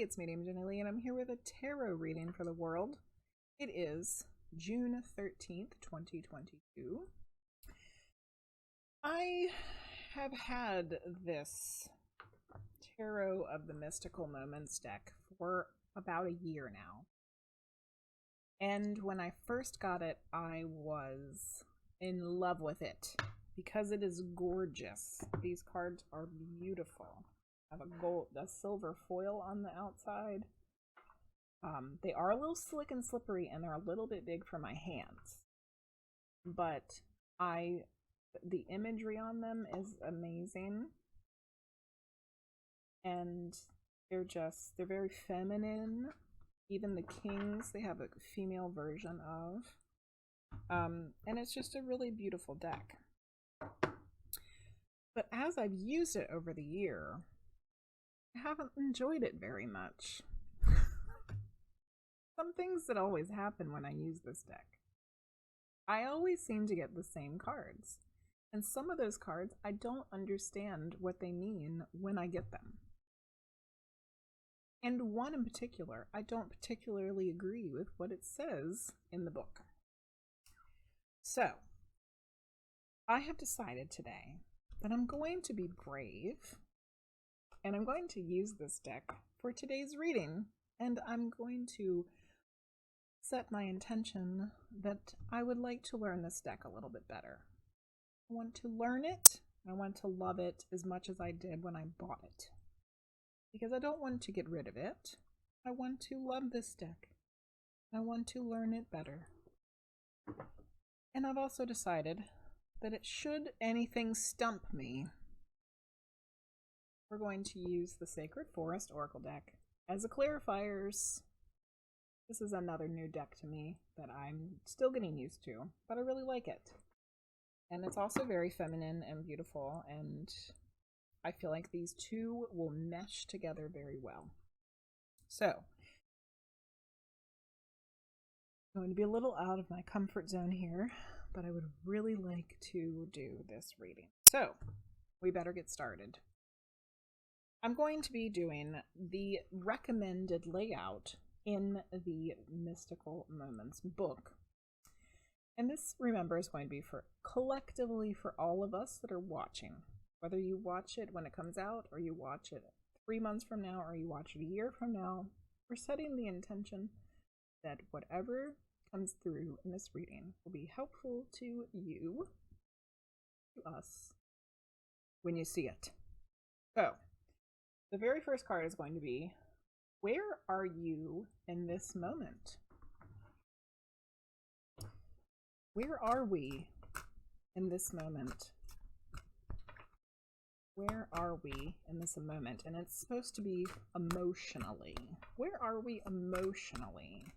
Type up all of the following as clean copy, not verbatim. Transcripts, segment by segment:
it's me, Dame Jenny Lee, and I'm here with a tarot reading for the world. It is June 13th, 2022. I have had this Tarot of the Mystical Moments deck for about a year now. And when I first got it, I was in love with it because it is gorgeous. These cards are beautiful. Have a silver foil on the outside. They are a little slick and slippery, and they're a little bit big for my hands. But the imagery on them is amazing, and they're very feminine. Even the kings, they have a female version of, and it's just a really beautiful deck. But as I've used it over the year, I haven't enjoyed it very much. Some things that always happen when I use this deck. I always seem to get the same cards, and some of those cards I don't understand what they mean when I get them. And one in particular, I don't particularly agree with what it says in the book. So, I have decided today that I'm going to be brave, and I'm going to use this deck for today's reading, and I'm going to set my intention that I would like to learn this deck a little bit better. I want to learn it, I want to love it as much as I did when I bought it. Because I don't want to get rid of it. I want to love this deck. I want to learn it better. And I've also decided that should anything stump me, we're going to use the Sacred Forest Oracle deck as a clarifiers. This is another new deck to me that I'm still getting used to, but I really like it. And it's also very feminine and beautiful, and I feel like these two will mesh together very well. So, I'm going to be a little out of my comfort zone here, but I would really like to do this reading. So, we better get started. I'm going to be doing the recommended layout in the Mystical Moments book. And this, remember, is going to be collectively for all of us that are watching. Whether you watch it when it comes out, or you watch it 3 months from now, or you watch it a year from now, we're setting the intention that whatever comes through in this reading will be helpful to you, to us, when you see it. So, the very first card is going to be, where are you in this moment? Where are we in this moment? Where are we in this moment? And it's supposed to be emotionally. Where are we emotionally?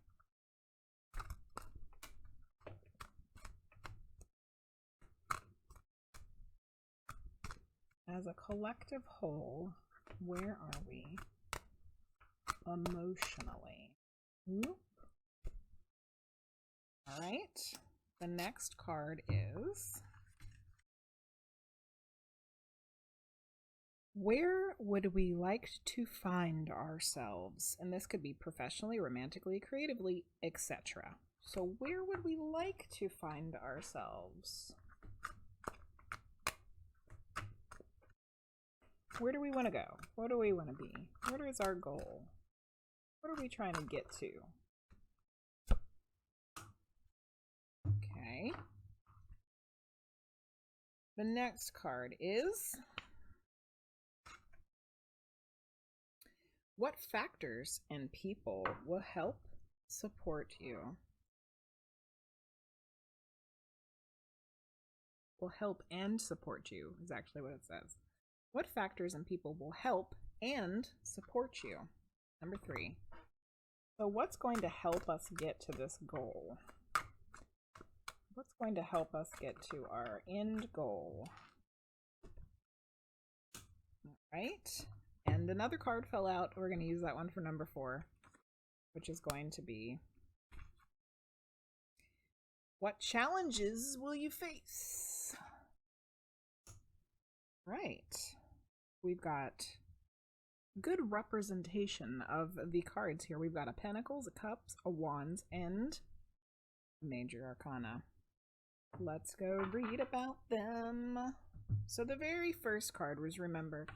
As a collective whole, where are we emotionally? Whoop. All right. The next card is, where would we like to find ourselves? And this could be professionally, romantically, creatively, etc. So where would we like to find ourselves? Where do we want to go? What do we want to be? What is our goal? What are we trying to get to? Okay. The next card is, what factors and people will help support you? Will help and support you is actually what it says. What factors and people will help and support you? Number 3. So what's going to help us get to this goal? What's going to help us get to our end goal? All right. And another card fell out. We're going to use that one for number 4, which is going to be, what challenges will you face? Right. We've got good representation of the cards here. We've got a Pentacles, a Cups, a Wands, and a Major Arcana. Let's go read about them. So the very first card was, remember,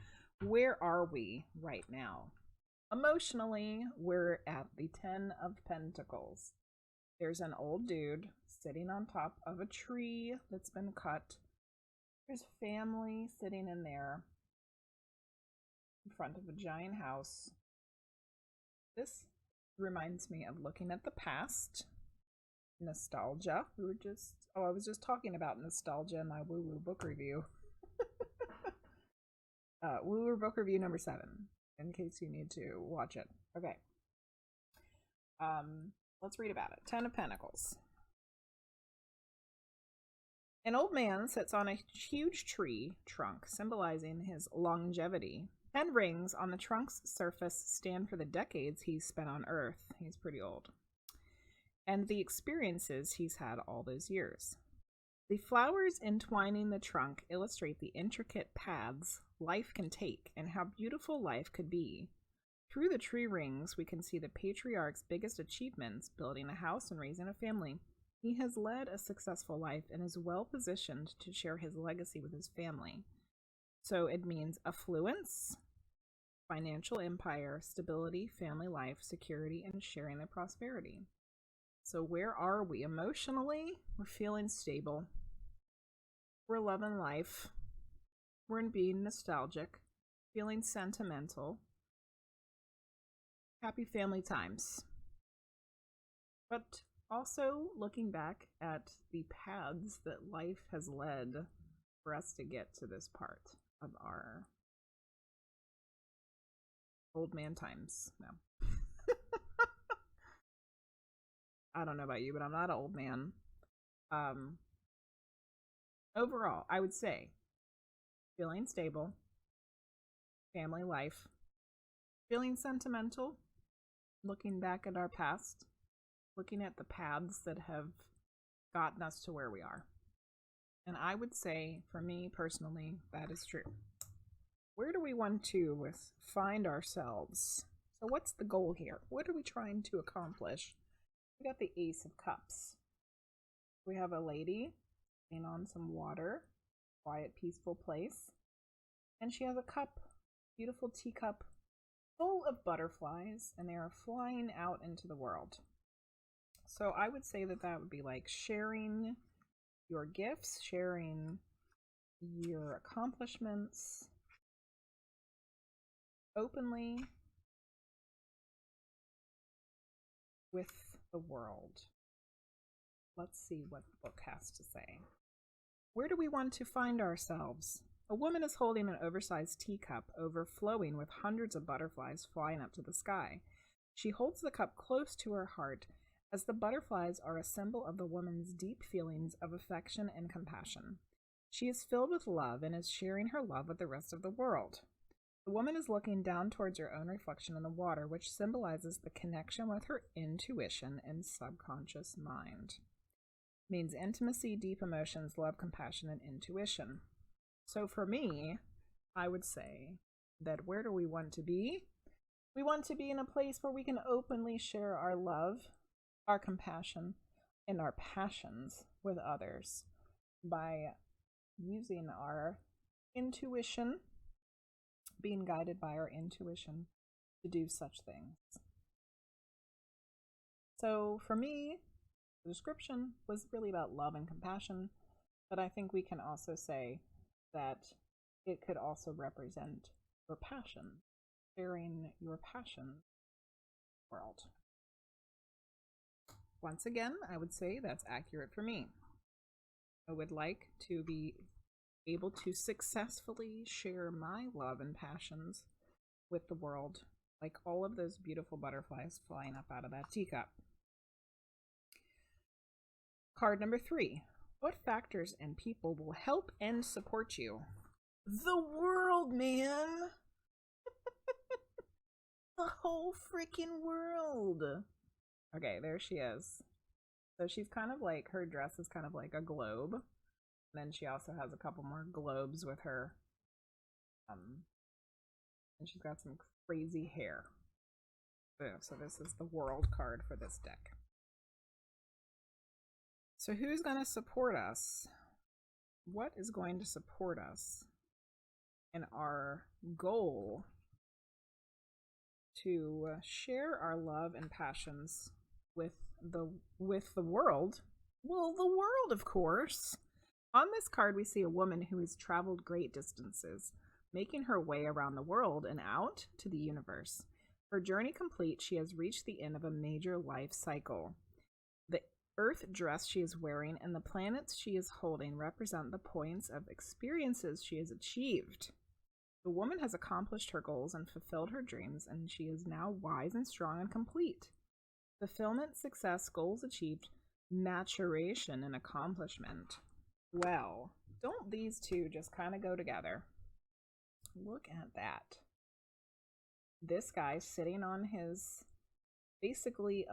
where are we right now? Emotionally, we're at the Ten of Pentacles. There's an old dude sitting on top of a tree that's been cut. There's family sitting in there in front of a giant house. This reminds me of looking at the past. Nostalgia. I was just talking about nostalgia in my Woo Woo book review. Woo Woo book review number 7, in case you need to watch it. Okay. Let's read about it. Ten of Pentacles. An old man sits on a huge tree trunk, symbolizing his longevity. 10 rings on the trunk's surface stand for the decades he's spent on Earth. He's pretty old. And the experiences he's had all those years. The flowers entwining the trunk illustrate the intricate paths life can take and how beautiful life could be. Through the tree rings, we can see the patriarch's biggest achievements, building a house and raising a family. He has led a successful life and is well positioned to share his legacy with his family. So it means affluence, financial empire, stability, family life, security, and sharing the prosperity. So where are we emotionally? We're feeling stable. We're loving life. We're in being nostalgic, feeling sentimental. Happy family times. But also looking back at the paths that life has led for us to get to this part of our old man times. No. I don't know about you, but I'm not an old man. Overall, I would say feeling stable, family life, feeling sentimental, looking back at our past, looking at the paths that have gotten us to where we are. And I would say, for me personally, that is true. Where do we want to find ourselves? So what's the goal here? What are we trying to accomplish? We got the Ace of Cups. We have a lady sitting on some water, quiet, peaceful place. And she has a cup, beautiful teacup, full of butterflies, and they are flying out into the world. So I would say that that would be like sharing your gifts, sharing your accomplishments openly with the world. Let's see what the book has to say. Where do we want to find ourselves? A woman is holding an oversized teacup overflowing with hundreds of butterflies flying up to the sky. She holds the cup close to her heart, as the butterflies are a symbol of the woman's deep feelings of affection and compassion. She is filled with love and is sharing her love with the rest of the world. The woman is looking down towards her own reflection in the water, which symbolizes the connection with her intuition and subconscious mind. It means intimacy, deep emotions, love, compassion, and intuition. So for me, I would say that where do we want to be? We want to be in a place where we can openly share our love, our compassion, and our passions with others by using our intuition, being guided by our intuition to do such things. So for me, the description was really about love and compassion, but I think we can also say that it could also represent your passion, sharing your passion world. Once again, I would say that's accurate for me. I would like to be able to successfully share my love and passions with the world, like all of those beautiful butterflies flying up out of that teacup. Card number 3. What factors and people will help and support you? The world, man! The whole freaking world! Okay, there she is. So she's kind of like, her dress is kind of like a globe. And then she also has a couple more globes with her And she's got some crazy hair. So this is the world card for this deck. So who's going to support us? What is going to support us in our goal to share our love and passions with the world? Well, the world, of course. On this card, we see a woman who has traveled great distances, making her way around the world and out to the universe. Her journey complete, she has reached the end of a major life cycle. The earth dress she is wearing and the planets she is holding represent the points of experiences she has achieved. The woman has accomplished her goals and fulfilled her dreams, and she is now wise and strong and complete. Fulfillment, success, goals achieved, maturation, and accomplishment. Well, don't these two just kind of go together? Look at that. This guy's sitting on his, basically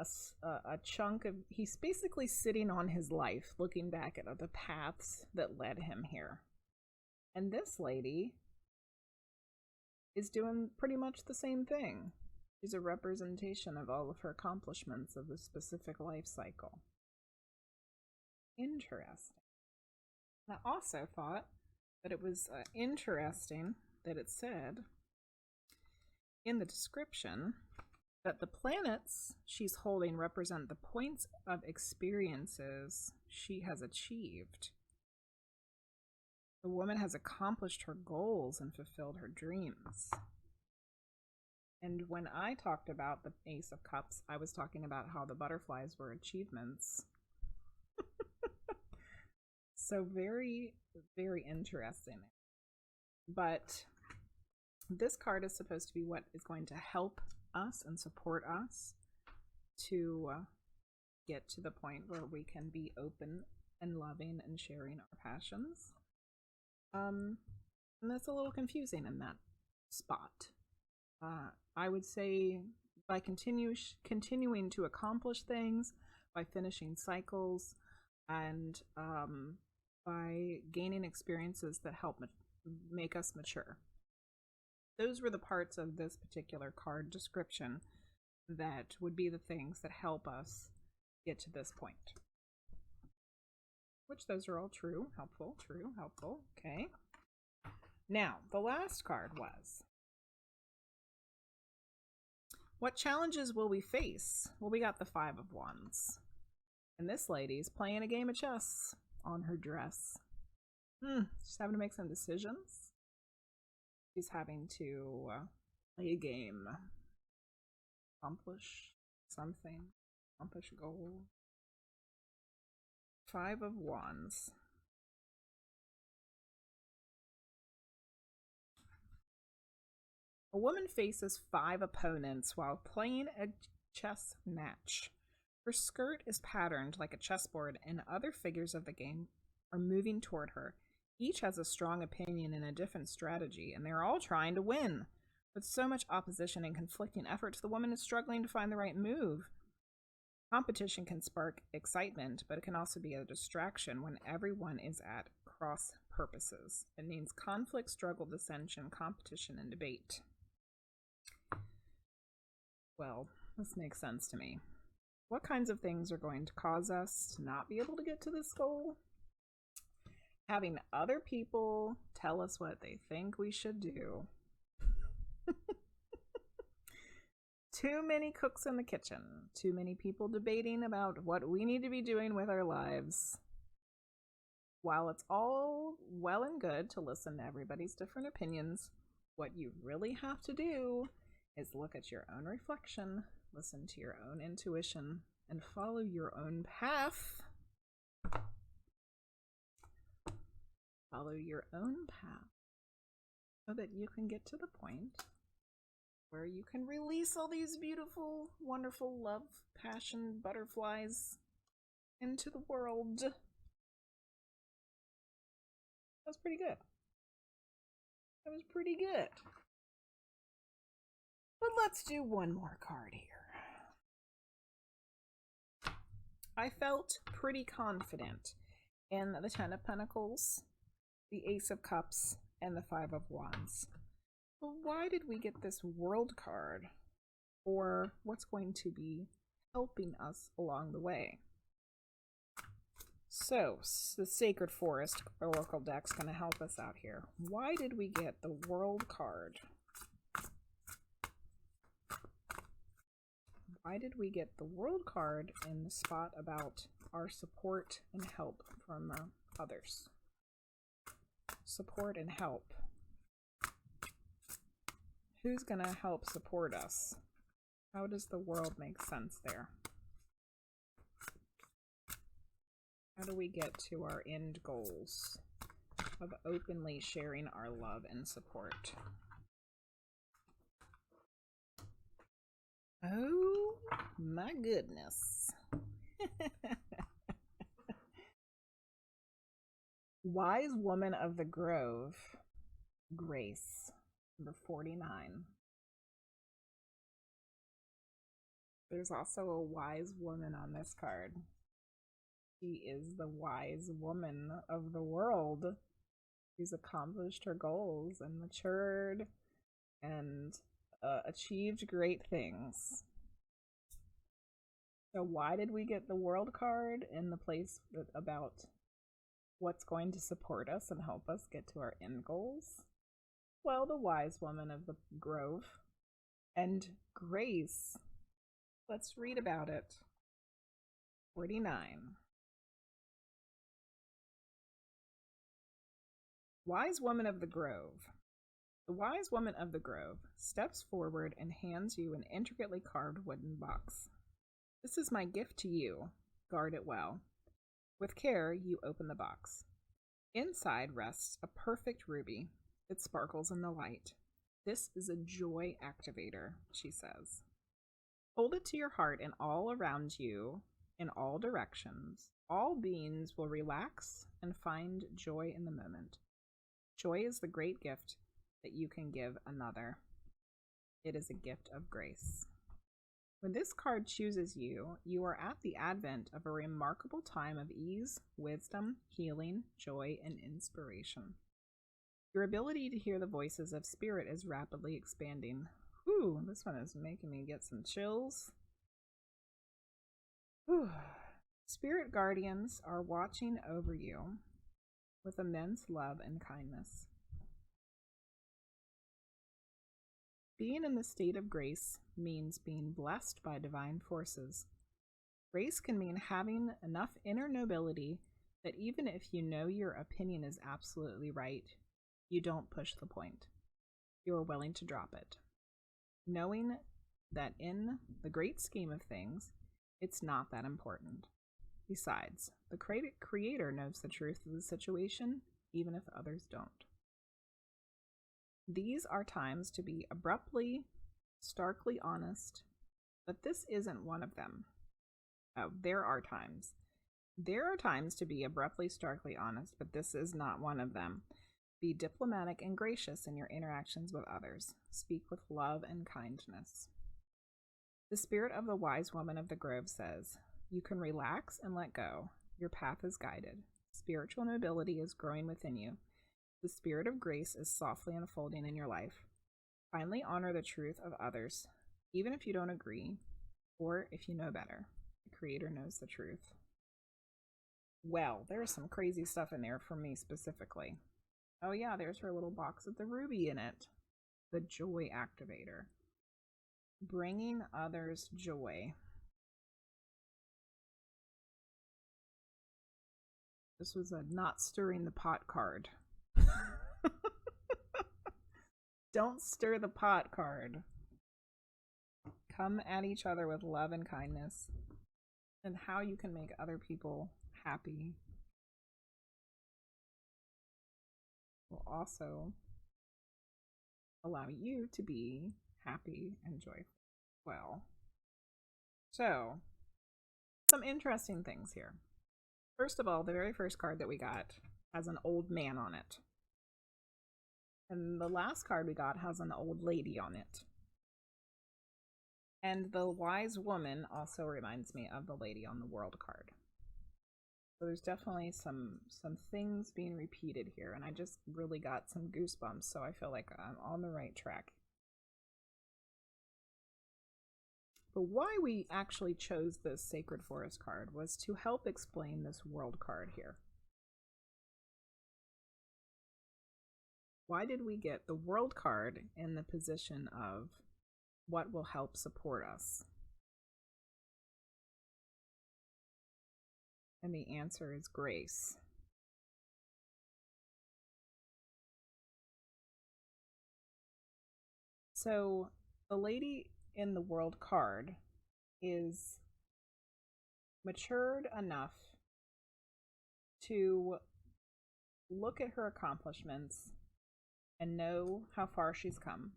a chunk of, he's basically sitting on his life, looking back at the paths that led him here. And this lady is doing pretty much the same thing. She's a representation of all of her accomplishments of a specific life cycle. Interesting. I also thought that it was interesting that it said in the description that the planets she's holding represent the points of experiences she has achieved. The woman has accomplished her goals and fulfilled her dreams. And when I talked about the Ace of Cups, I was talking about how the butterflies were achievements. So very, very interesting. But this card is supposed to be what is going to help us and support us to get to the point where we can be open and loving and sharing our passions. And that's a little confusing in that spot. I would say by continuing to accomplish things, by finishing cycles, and by gaining experiences that help make us mature. Those were the parts of this particular card description that would be the things that help us get to this point. Which those are all true, helpful, okay. Now, the last card was, what challenges will we face? Well, we got the Five of Wands. And this lady's playing a game of chess on her dress. She's having to make some decisions. She's having to play a game. Accomplish something. Accomplish a goal. Five of Wands. A woman faces 5 opponents while playing a chess match. Her skirt is patterned like a chessboard, and other figures of the game are moving toward her. Each has a strong opinion and a different strategy, and they're all trying to win. With so much opposition and conflicting efforts, the woman is struggling to find the right move. Competition can spark excitement, but it can also be a distraction when everyone is at cross purposes. It means conflict, struggle, dissension, competition, and debate. Well, this makes sense to me. What kinds of things are going to cause us to not be able to get to this goal? Having other people tell us what they think we should do. Too many cooks in the kitchen. Too many people debating about what we need to be doing with our lives. While it's all well and good to listen to everybody's different opinions, what you really have to do is look at your own reflection, listen to your own intuition, and follow your own path. Follow your own path so that you can get to the point where you can release all these beautiful, wonderful love, passion, butterflies into the world. That was pretty good. That was pretty good. But let's do one more card here. I felt pretty confident in the Ten of Pentacles, the Ace of Cups, and the Five of Wands. Well, why did we get this world card? Or what's going to be helping us along the way? So, the Sacred Forest Oracle deck's going to help us out here. Why did we get the World card? Why did we get the World card in the spot about our support and help from others? Support and help. Who's going to help support us? How does the world make sense there? How do we get to our end goals of openly sharing our love and support? Oh my goodness. Wise Woman of the Grove, Grace, number 49. There's also a wise woman on this card. She is the wise woman of the world. She's accomplished her goals and matured and achieved great things. So why did we get the World card in the place about what's going to support us and help us get to our end goals? Well, the wise woman of the grove and Grace. Let's read about it. 49. Wise Woman of the Grove. The Wise Woman of the Grove steps forward and hands you an intricately carved wooden box. This is my gift to you. Guard it well. With care, you open the box. Inside rests a perfect ruby. It sparkles in the light. This is a joy activator, she says. Hold it to your heart, and all around you, in all directions, all beings will relax and find joy in the moment. Joy is the great gift that you can give another. It is a gift of grace. When this card chooses you, you are at the advent of a remarkable time of ease, wisdom, healing, joy, and inspiration. Your ability to hear the voices of spirit is rapidly expanding. Whew, this one is making me get some chills. Whew. Spirit guardians are watching over you with immense love and kindness. Being in the state of grace means being blessed by divine forces. Grace can mean having enough inner nobility that even if you know your opinion is absolutely right, you don't push the point. You are willing to drop it, knowing that in the great scheme of things, it's not that important. Besides, the creator knows the truth of the situation, even if others don't. These are times to be abruptly, starkly honest, but this isn't one of them. Oh, there are times. There are times to be abruptly, starkly honest, but this is not one of them. Be diplomatic and gracious in your interactions with others. Speak with love and kindness. The spirit of the wise woman of the grove says, you can relax and let go. Your path is guided. Spiritual nobility is growing within you. The spirit of grace is softly unfolding in your life. Finally, honor the truth of others, even if you don't agree, or if you know better. The Creator knows the truth. Well, there's some crazy stuff in there for me specifically. Oh yeah, there's her little box with the ruby in it. The joy activator. Bringing others joy. This was a not stirring the pot card. Don't stir the pot card. Come at each other with love and kindness, and how you can make other people happy will also allow you to be happy and joyful. Well, so some interesting things here. First of all, the very first card that we got has an old man on it. And the last card we got has an old lady on it. And the wise woman also reminds me of the lady on the world card. So there's definitely some things being repeated here, and I just really got some goosebumps, so I feel like I'm on the right track. But why we actually chose this Sacred Forest card was to help explain this World card here. Why did we get the World card in the position of what will help support us? And the answer is grace. So the lady in the World card is matured enough to look at her accomplishments and know how far she's come.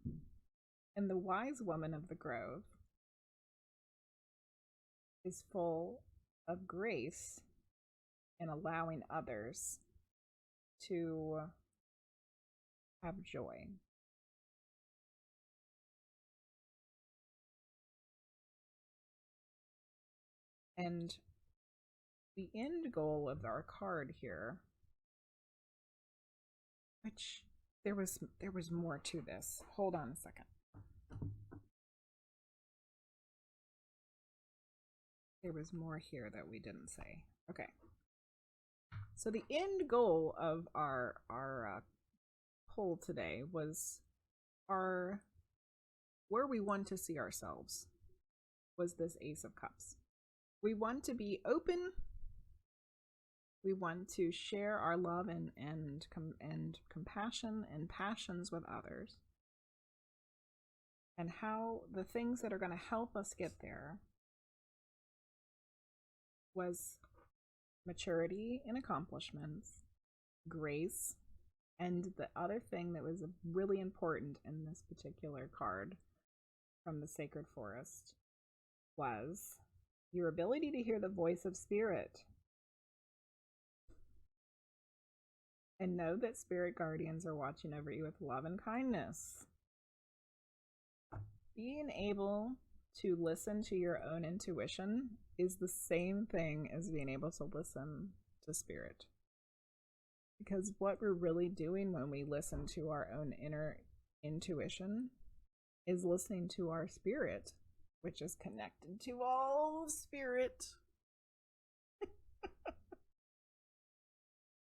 And the wise woman of the grove is full of grace in allowing others to have joy. And the end goal of our card here, which there was more to this. Hold on a second. There was more here that we didn't say. Okay. So the end goal of our poll today was where we want to see ourselves was this Ace of Cups. We want to be open. We want to share our love and compassion and passions with others. And how the things that are going to help us get there was maturity and accomplishments, grace, and the other thing that was really important in this particular card from the Sacred Forest was your ability to hear the voice of spirit and know that spirit guardians are watching over you with love and kindness. Being able to listen to your own intuition is the same thing as being able to listen to spirit. Because what we're really doing when we listen to our own inner intuition is listening to our spirit, which is connected to all of spirit.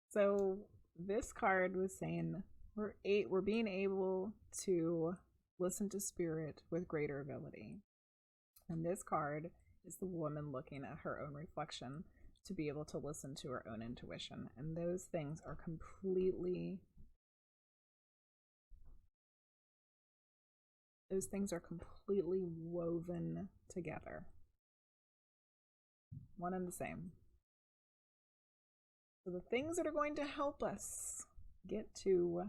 So this card was saying we're being able to listen to spirit with greater ability. And this card is the woman looking at her own reflection to be able to listen to her own intuition. And those things are completely woven together. One and the same. So the things that are going to help us get to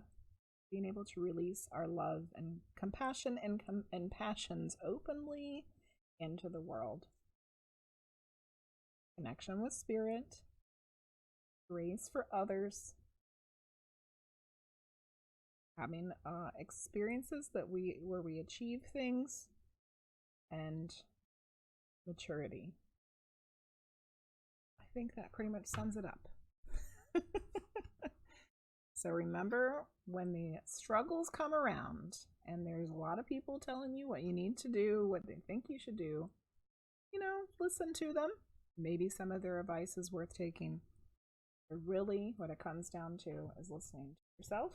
being able to release our love and compassion and passions openly into the world. Connection with spirit, grace for others, having experiences where we achieve things, and maturity. I think that pretty much sums it up. So remember, when the struggles come around and there's a lot of people telling you what you need to do, what they think you should do, listen to them. Maybe some of their advice is worth taking. But really, what it comes down to is listening to yourself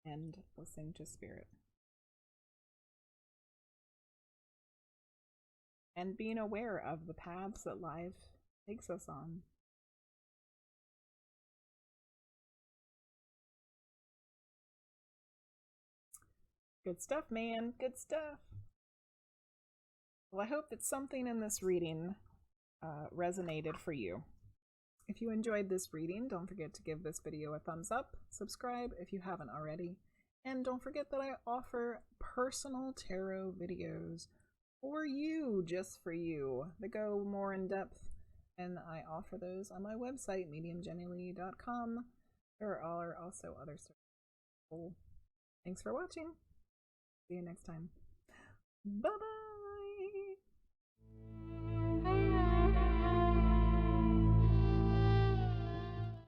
and listening to spirit. And being aware of the paths that life takes us on. Good stuff, man. Good stuff. Well, I hope that something in this reading resonated for you. If you enjoyed this reading, don't forget to give this video a thumbs up, subscribe if you haven't already, and don't forget that I offer personal tarot videos for you, just for you, that go more in depth, and I offer those on my website, mediumjennylee.com. There are also other services. Thanks for watching. See you next time. Bye-bye!